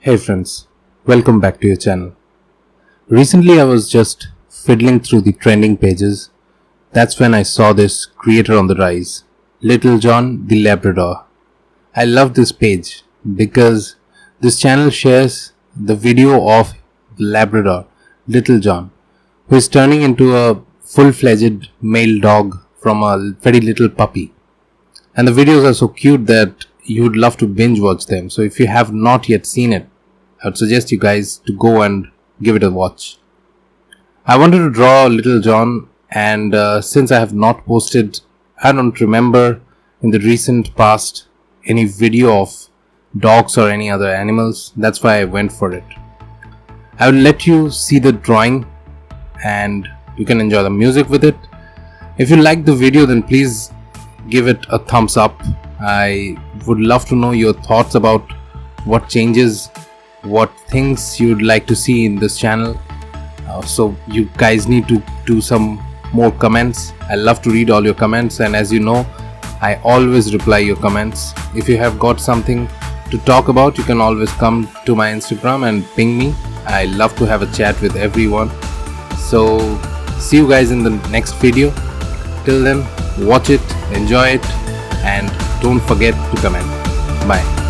Hey friends, welcome back to your channel. Recently I was just fiddling through the trending pages. That's when I saw this creator on the rise, Little John the Labrador. I love this page because this channel shares the video of the Labrador, Little John, who is turning into a full-fledged male dog from a very little puppy. And the videos are so cute that you would love to binge watch them. So if you have not yet seen it, I would suggest you guys to go and give it a watch. I wanted to draw Little John, and since I have not posted, I don't remember in the recent past any video of dogs or any other animals. That's why I went for it. I will let you see the drawing and you can enjoy the music with it. If you like the video, then please give it a thumbs up. I would love to know your thoughts about what changes, what things you'd like to see in this channel. So you guys need to do some more comments. I love to read all your comments, and as you know, I always reply your comments. If you have got something to talk about, you can always come to my Instagram and ping me. I love to have a chat with everyone. So see you guys in the next video. Till then, watch it, enjoy it, and don't forget to comment. Bye.